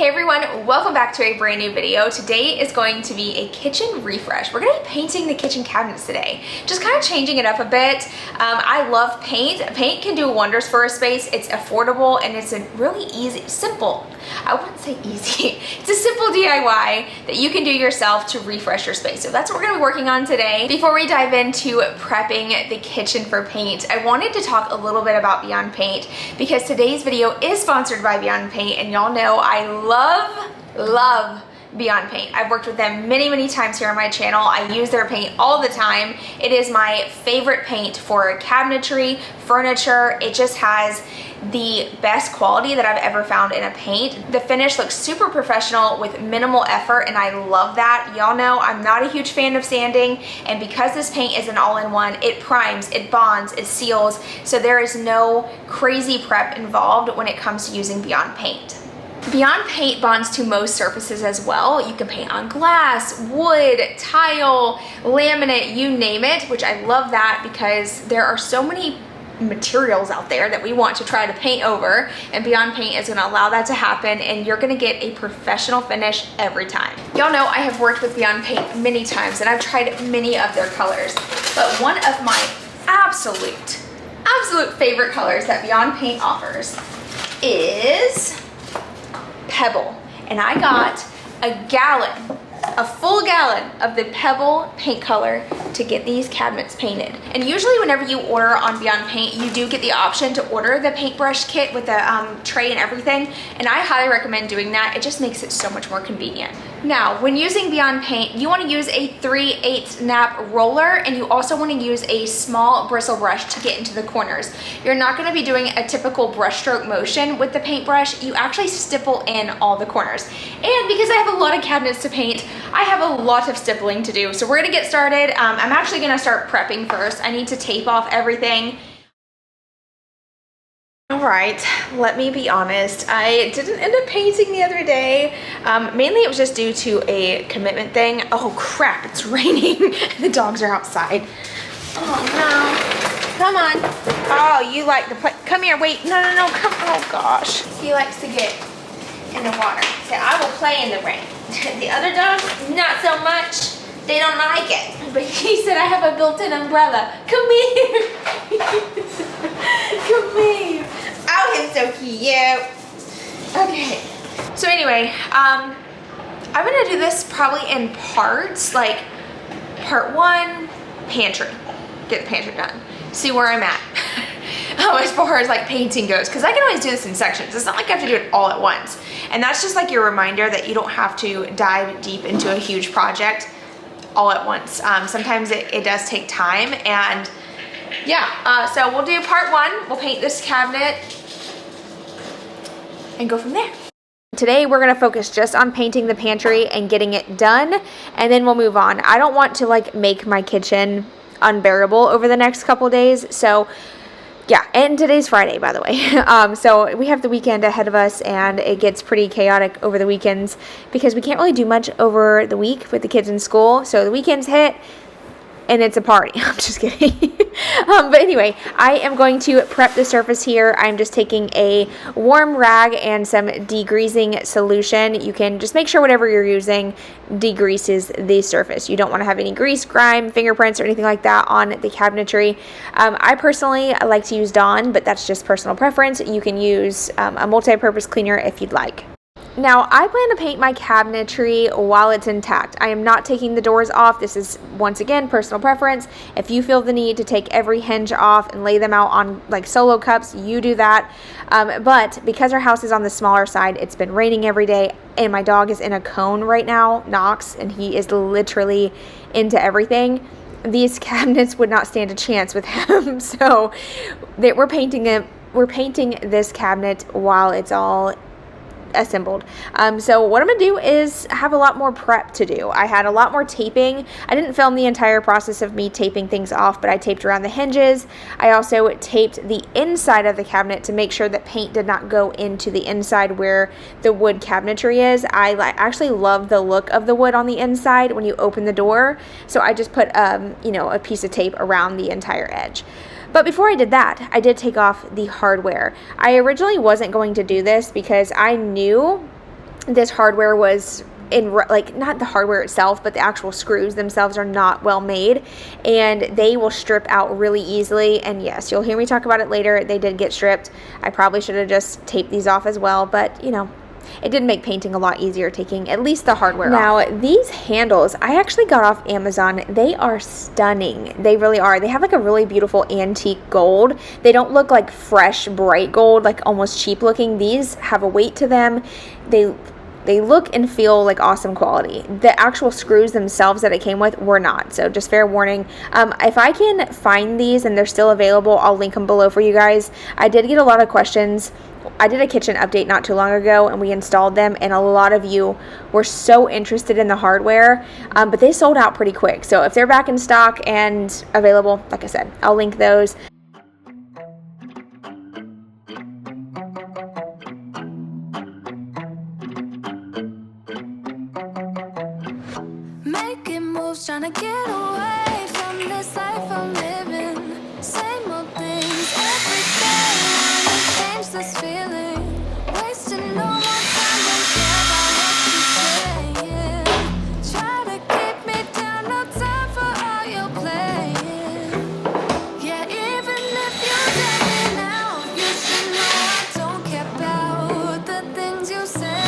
Hey everyone, welcome back to a brand new video. Today is going to be a kitchen refresh. We're going to be painting the kitchen cabinets today. Just kind of changing it up a bit. I love paint. Paint can do wonders for a space. It's affordable and it's a really easy, simple, I wouldn't say easy. It's a simple DIY that you can do yourself to refresh your space. So that's what we're going to be working on today. Before we dive into prepping the kitchen for paint, I wanted to talk a little bit about Beyond Paint because today's video is sponsored by Beyond Paint, and y'all know I love Beyond Paint. I've worked with them many times here on my channel. I use their paint all the time. It is my favorite paint for cabinetry, furniture. It just has the best quality that I've ever found in a paint. The finish looks super professional with minimal effort, and I love that. Y'all know I'm not a huge fan of sanding, and because this paint is an all-in-one, it primes, it bonds, it seals, so there is no crazy prep involved when it comes to using Beyond Paint. Beyond Paint bonds to most surfaces as well. You can paint on glass, wood, tile, laminate, you name it, which I love that because there are so many materials out there that we want to try to paint over, and Beyond Paint is going to allow that to happen, and you're going to get a professional finish every time. Y'all know I have worked with Beyond Paint many times and I've tried many of their colors, but one of my absolute favorite colors that Beyond Paint offers is Pebble, and I got a full gallon of the Pebble paint color to get these cabinets painted. And usually whenever you order on Beyond Paint, you do get the option to order the paintbrush kit with the tray and everything, and I highly recommend doing that. It just makes it so much more convenient. Now, when using Beyond Paint, you want to use a 3/8 nap roller, and you also want to use a small bristle brush to get into the corners. You're not going to be doing a typical brush stroke motion with the paintbrush. You actually stipple in all the corners. And because I have a lot of cabinets to paint, I have a lot of stippling to do. So we're going to get started. I'm actually going to start prepping first. I need to tape off everything. All right, let me be honest. I didn't end up painting the other day. Mainly it was just due to a commitment thing. Oh crap, it's raining. The dogs are outside. Oh no, come on. Oh, you like to play, come here, wait, no, come, oh gosh. He likes to get in the water. So I will play in the rain. The other dogs, not so much. They don't like it. But he said I have a built-in umbrella. Come here. Come here. Oh, he's so cute. Okay. So anyway, I'm gonna do this probably in parts, like part 1, pantry. Get the pantry done. See where I'm at. As far as like painting goes, because I can always do this in sections. It's not like I have to do it all at once. And that's just like your reminder that you don't have to dive deep into a huge project all at once. Sometimes it does take time, and yeah, so we'll do part 1. We'll paint this cabinet and go from there. Today we're going to focus just on painting the pantry and getting it done, and then we'll move on. I don't want to like make my kitchen unbearable over the next couple days, so yeah, and today's Friday, by the way. So we have the weekend ahead of us, and it gets pretty chaotic over the weekends because we can't really do much over the week with the kids in school. So the weekends hit, and it's a party. I'm just kidding. But anyway, I am going to prep the surface here. I'm just taking a warm rag and some degreasing solution. You can just make sure whatever you're using degreases the surface. You don't want to have any grease, grime, fingerprints, or anything like that on the cabinetry. I personally like to use Dawn, but that's just personal preference. You can use a multi-purpose cleaner if you'd like. Now, I plan to paint my cabinetry while it's intact. I am not taking the doors off. This is, once again, personal preference. If you feel the need to take every hinge off and lay them out on like solo cups, you do that. But because our house is on the smaller side, it's been raining every day, and my dog is in a cone right now, Knox, and he is literally into everything. These cabinets would not stand a chance with him. So we're painting this cabinet while it's all assembled. So what I'm gonna do is have a lot more prep to do. I had a lot more taping. I didn't film the entire process of me taping things off, but I taped around the hinges. I also taped the inside of the cabinet to make sure that paint did not go into the inside where the wood cabinetry is. I actually love the look of the wood on the inside when you open the door, so I just put a piece of tape around the entire edge. But before I did that, I did take off the hardware. I originally wasn't going to do this because I knew this hardware was like, not the hardware itself, but the actual screws themselves are not well made, and they will strip out really easily. And yes, you'll hear me talk about it later, they did get stripped. I probably should have just taped these off as well, but you know, it did make painting a lot easier taking at least the hardware off. Now, these handles I actually got off Amazon. They are stunning. They really are. They have like a really beautiful antique gold. They don't look like fresh, bright gold, like almost cheap looking. These have a weight to them. They look and feel like awesome quality. The actual screws themselves that it came with were not, so just fair warning. If I can find these and they're still available, I'll link them below for you guys. I did get a lot of questions. I did a kitchen update not too long ago and we installed them, and a lot of you were so interested in the hardware, but they sold out pretty quick. So if they're back in stock and available, like I said, I'll link those. Trying to get away from this life I'm living. Same old things every day. Wanna change this feeling. Wasting no more time. Don't care about what you're saying. Try to keep me down. No time for all you're playing. Yeah, even if you let me now, you should know I don't care about the things you say.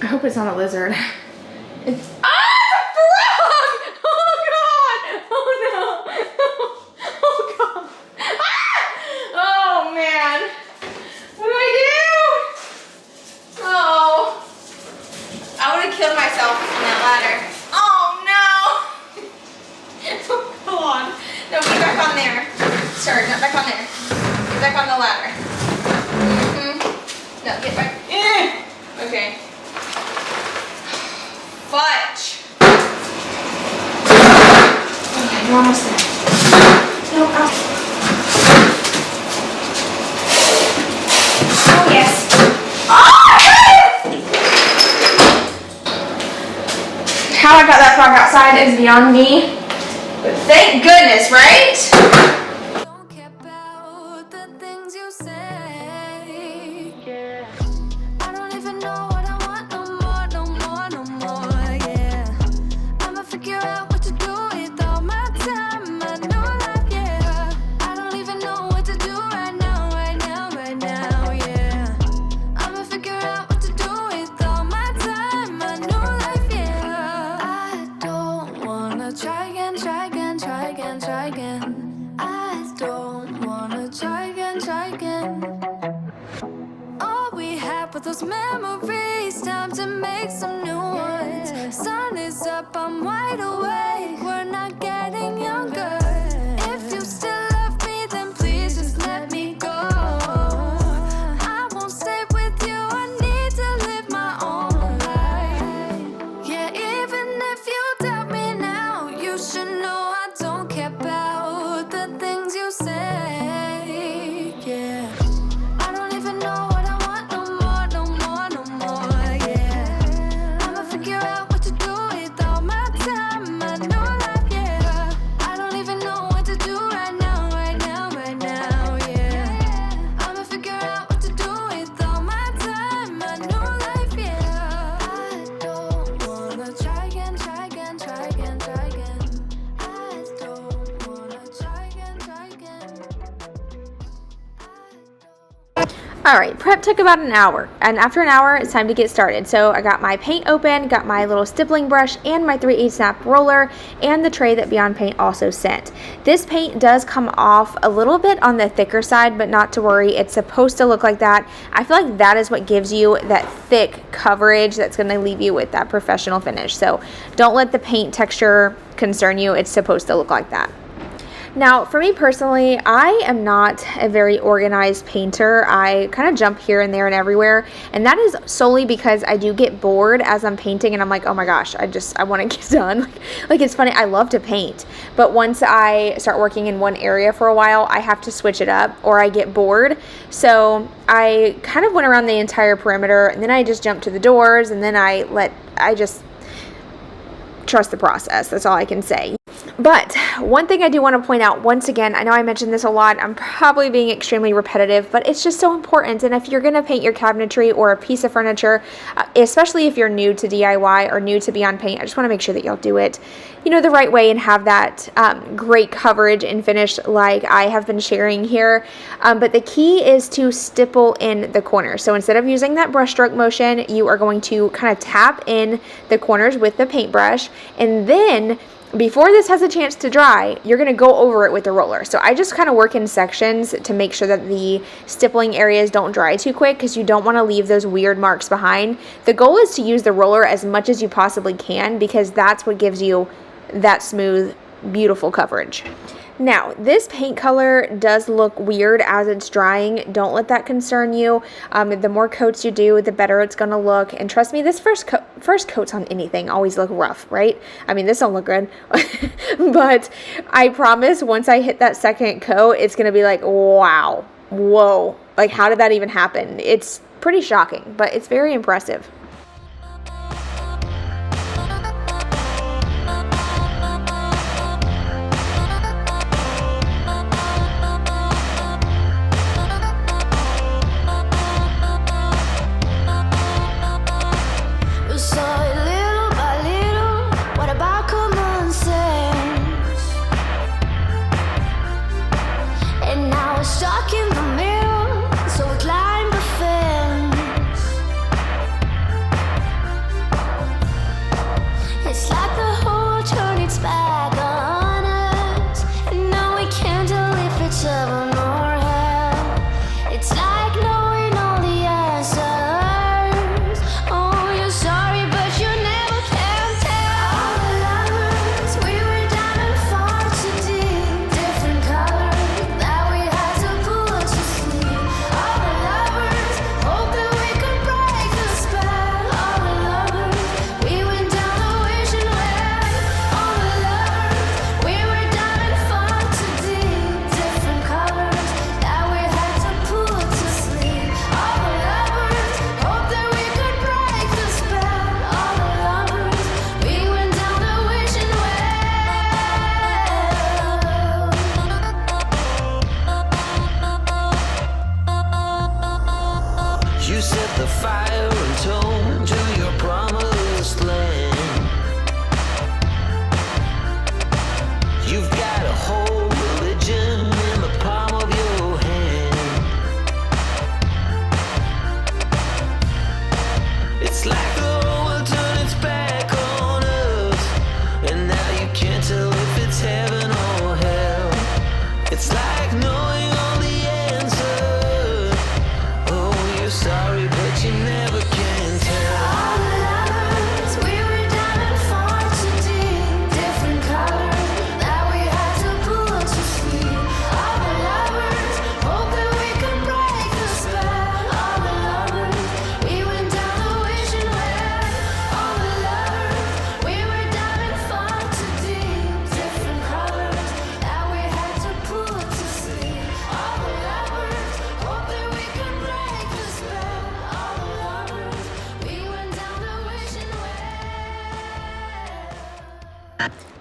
I hope it's not a lizard. It's a frog! Oh god! Oh no! Oh god! Ah! Oh man! What do I do? Oh! I would have killed myself on that ladder. Oh no! Oh god! No, get back on there. Sorry, not back on there. Get back on the ladder. No, get back. Okay. Fudge. Okay, we're almost there. No, oh yes. Oh, how I got that frog outside is beyond me, but thank goodness, right? Those memories, time to make some new ones. Sun is up, I'm wide awake. We're not getting younger. If you still love me, then please just let me go. I won't stay with you, I need to live my own life. Yeah, even if you doubt me now, you should know I don't care about the things you say. Yeah, I don't even know what I want no more. Alright, prep took about an hour, and after an hour, it's time to get started. So I got my paint open, got my little stippling brush, and my 3/8 snap roller, and the tray that Beyond Paint also sent. This paint does come off a little bit on the thicker side, but not to worry, it's supposed to look like that. I feel like that is what gives you that thick coverage that's going to leave you with that professional finish. So don't let the paint texture concern you, it's supposed to look like that. Now, for me personally, I am not a very organized painter. I kind of jump here and there and everywhere, and that is solely because I do get bored as I'm painting, and I'm like, oh my gosh, I want to get done. Like, it's funny, I love to paint, but once I start working in one area for a while, I have to switch it up, or I get bored. So I kind of went around the entire perimeter, and then I just jumped to the doors, and then I just trust the process. That's all I can say. But one thing I do want to point out, once again, I know I mentioned this a lot, I'm probably being extremely repetitive, but it's just so important. And if you're going to paint your cabinetry or a piece of furniture, especially if you're new to DIY or new to Beyond Paint, I just want to make sure that y'all do it, you know, the right way and have that great coverage and finish like I have been sharing here. But the key is to stipple in the corners. So instead of using that brush stroke motion, you are going to kind of tap in the corners with the paintbrush, and then before this has a chance to dry, you're going to go over it with the roller. So I just kind of work in sections to make sure that the stippling areas don't dry too quick, because you don't want to leave those weird marks behind. The goal is to use the roller as much as you possibly can, because that's what gives you that smooth, beautiful coverage. Now, this paint color does look weird as it's drying. Don't let that concern you. The more coats you do, the better it's going to look. And trust me, this first coats on anything always look rough, right? I mean, this don't look good. But I promise once I hit that second coat, it's going to be like, wow, whoa. Like, how did that even happen? It's pretty shocking, but it's very impressive.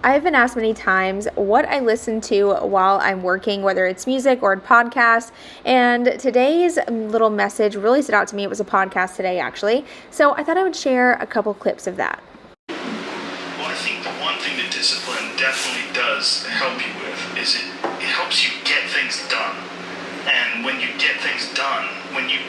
I've been asked many times what I listen to while I'm working, whether it's music or a podcast, and today's little message really stood out to me. It was a podcast today, actually, so I thought I would share a couple clips of that. Well, I think the one thing that discipline definitely does help you with is it helps you get things done. And when you get things done, when you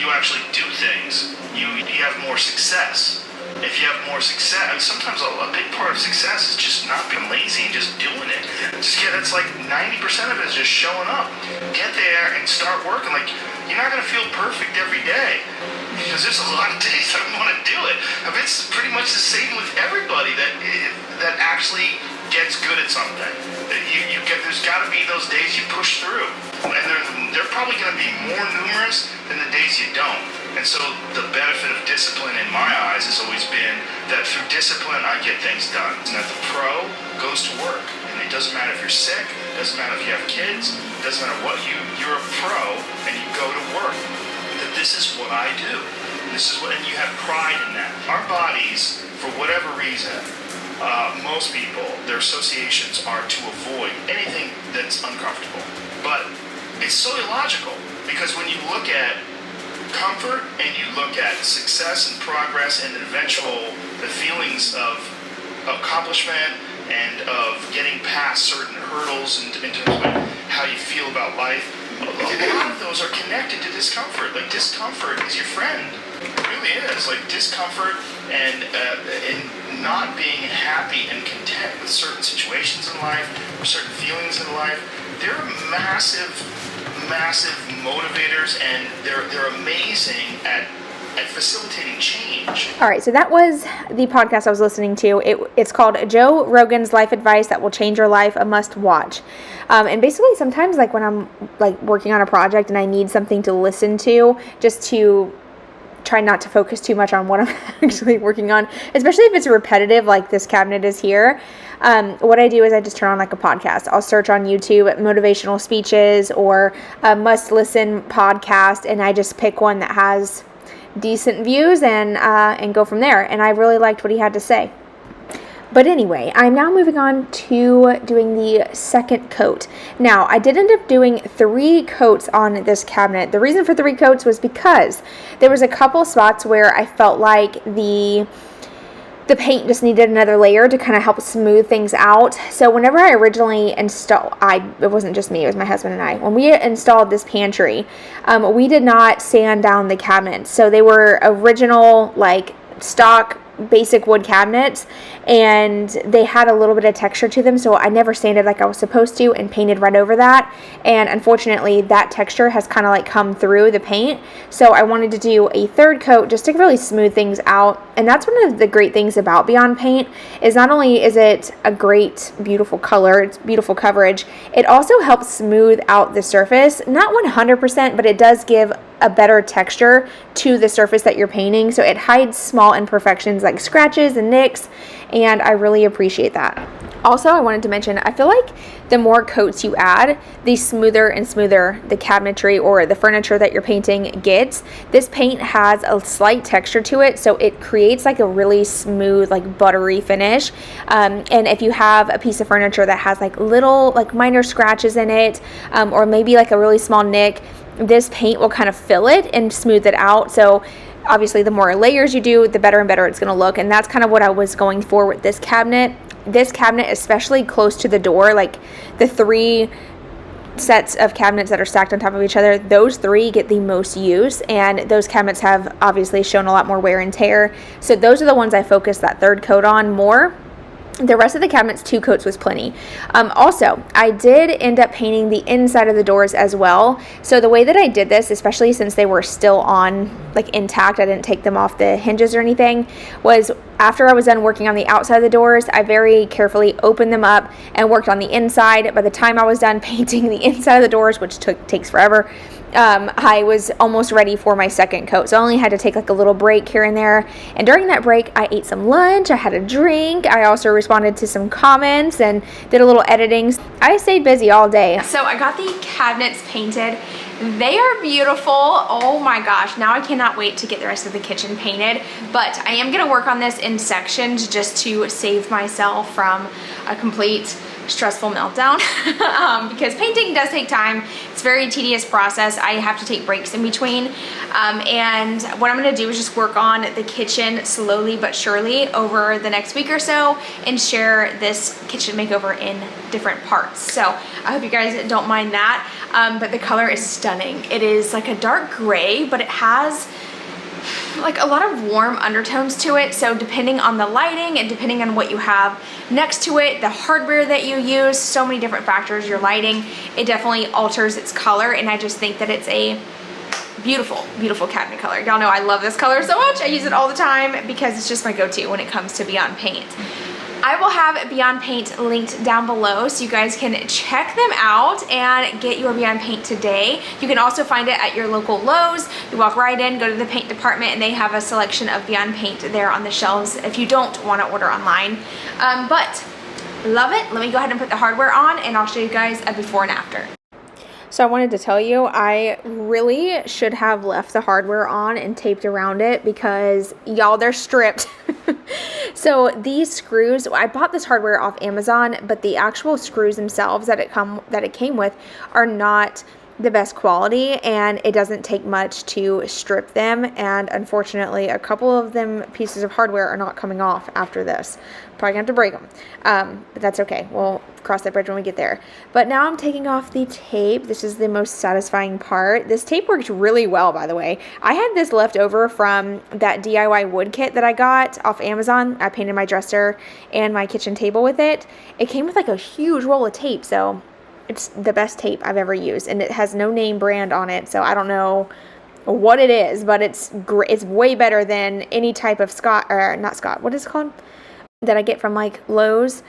actually do things, you have more success. If you have more success, sometimes a big part of success is just not being lazy and just doing it. That's like 90% of it is just showing up. Get there and start working. Like, you're not going to feel perfect every day, because there's a lot of days I want to do it. I mean, it's pretty much the same with everybody that actually gets good at something. There's got to be those days you push through, and they're probably going to be more numerous than the days you don't. And so the benefit of discipline in my eyes has always been that through discipline I get things done. And that the pro goes to work. And it doesn't matter if you're sick, it doesn't matter if you have kids, it doesn't matter what you're a pro and you go to work. That this is what I do. And you have pride in that. Our bodies, for whatever reason, most people, their associations are to avoid anything that's uncomfortable. But it's so illogical, because when you look at comfort and you look at success and progress and the feelings of accomplishment and of getting past certain hurdles in terms of how you feel about life, a lot of those are connected to discomfort. Like, discomfort is your friend. It really is. Like, discomfort and not being happy and content with certain situations in life or certain feelings in life, they're massive motivators, and they're amazing at facilitating change. All right, so that was the podcast I was listening to. It's called Joe Rogan's Life Advice That Will Change Your Life, a must watch. And basically sometimes, like, when I'm like working on a project and I need something to listen to, just to try not to focus too much on what I'm actually working on, especially if it's repetitive like this cabinet is here. What I do is I just turn on like a podcast. I'll search on YouTube motivational speeches or a must listen podcast, and I just pick one that has decent views and go from there. And I really liked what he had to say. But anyway, I'm now moving on to doing the second coat. Now, I did end up doing 3 coats on this cabinet. The reason for 3 coats was because there was a couple spots where I felt like the paint just needed another layer to kind of help smooth things out. So whenever I originally installed, it wasn't just me, it was my husband and I. When we installed this pantry, we did not sand down the cabinets. So they were original, like, stock basic wood cabinets, and they had a little bit of texture to them, so I never sanded like I was supposed to and painted right over that. And unfortunately that texture has kind of like come through the paint, so I wanted to do a 3rd coat just to really smooth things out. And that's one of the great things about Beyond Paint, is not only is it a great beautiful color, it's beautiful coverage, it also helps smooth out the surface. Not 100%, but it does give a better texture to the surface that you're painting, so it hides small imperfections like scratches and nicks, and I really appreciate that. Also, I wanted to mention, I feel like the more coats you add, the smoother and smoother the cabinetry or the furniture that you're painting gets. This paint has a slight texture to it, so it creates like a really smooth, like buttery finish. And if you have a piece of furniture that has like little, like minor scratches in it, or maybe like a really small nick, this paint will kind of fill it and smooth it out. So obviously the more layers you do, the better and better it's going to look. And that's kind of what I was going for with this cabinet. This cabinet, especially close to the door, like the 3 sets of cabinets that are stacked on top of each other, those 3 get the most use, and those cabinets have obviously shown a lot more wear and tear. So those are the ones I focused that 3rd coat on more. The rest of the cabinets, 2 coats was plenty. Also, I did end up painting the inside of the doors as well. So the way that I did this, especially since they were still on, like intact, I didn't take them off the hinges or anything, was after I was done working on the outside of the doors, I very carefully opened them up and worked on the inside. By the time I was done painting the inside of the doors, which takes forever, I was almost ready for my 2nd coat. So I only had to take like a little break here and there. And during that break, I ate some lunch, I had a drink, I also responded to some comments and did a little editing. I stayed busy all day. So I got the cabinets painted. They are beautiful. Oh my gosh, now I cannot wait to get the rest of the kitchen painted. But I am gonna work on this in sections just to save myself from a complete stressful meltdown because painting does take time. It's a very tedious process. I have to take breaks in between, and what I'm going to do is just work on the kitchen slowly but surely over the next week or so and share this kitchen makeover in different parts. So I hope you guys don't mind that, but the color is stunning. It is like a dark gray, but it has like a lot of warm undertones to it, so depending on the lighting and depending on what you have next to it, the hardware that you use, so many different factors, your lighting, it definitely alters its color. And I just think that it's a beautiful, beautiful cabinet color. Y'all know I love this color so much. I use it all the time because it's just my go-to when it comes to Beyond Paint. I will have Beyond Paint linked down below so you guys can check them out and get your Beyond Paint today. You can also find it at your local Lowe's. You walk right in, go to the paint department, and they have a selection of Beyond Paint there on the shelves if you don't want to order online. But love it. Let me go ahead and put the hardware on and I'll show you guys a before and after. So I wanted to tell you, I really should have left the hardware on and taped around it because y'all, they're stripped. So these screws, I bought this hardware off Amazon, but the actual screws themselves that it came with are not the best quality, and it doesn't take much to strip them, and unfortunately a couple of them pieces of hardware are not coming off after this. Probably gonna have to break them, but that's okay. We'll cross that bridge when we get there. But now I'm taking off the tape. This is the most satisfying part. This tape works really well, by the way. I had this left over from that DIY wood kit that I got off Amazon. I painted my dresser and my kitchen table with it. It came with like a huge roll of tape, so it's the best tape I've ever used, and it has no name brand on it, so I don't know what it is, but it's great. It's way better than any type of what is it called, that I get from like Lowe's,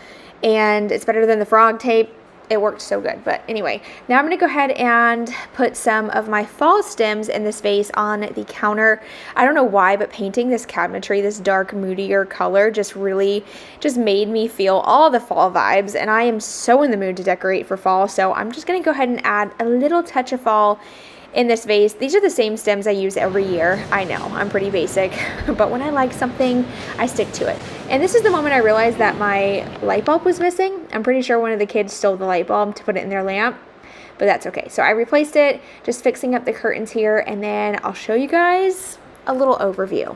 and it's better than the frog tape. It worked so good. But anyway, now I'm going to go ahead and put some of my fall stems in this vase on the counter. I don't know why, but painting this cabinetry, this dark, moodier color just made me feel all the fall vibes, and I am so in the mood to decorate for fall. So I'm just going to go ahead and add a little touch of fall in this vase. These are the same stems I use every year. I know, I'm pretty basic, but when I like something, I stick to it. And this is the moment I realized that my light bulb was missing. I'm pretty sure one of the kids stole the light bulb to put it in their lamp, but that's okay. So I replaced it, just fixing up the curtains here, and then I'll show you guys a little overview.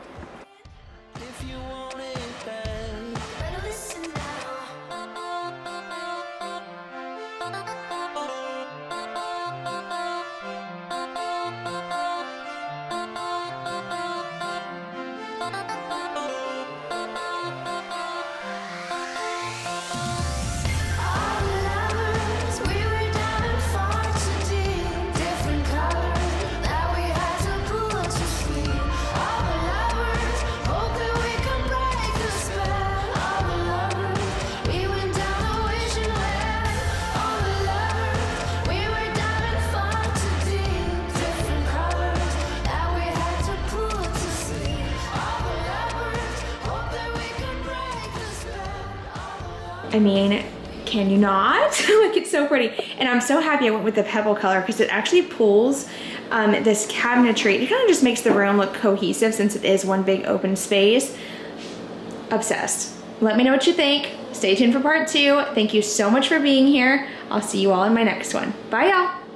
I mean, can you not? Like, it's so pretty. And I'm so happy I went with the pebble color because it actually pulls this cabinetry. It kind of just makes the room look cohesive since it is one big open space. Obsessed. Let me know what you think. Stay tuned for part 2. Thank you so much for being here. I'll see you all in my next one. Bye, y'all.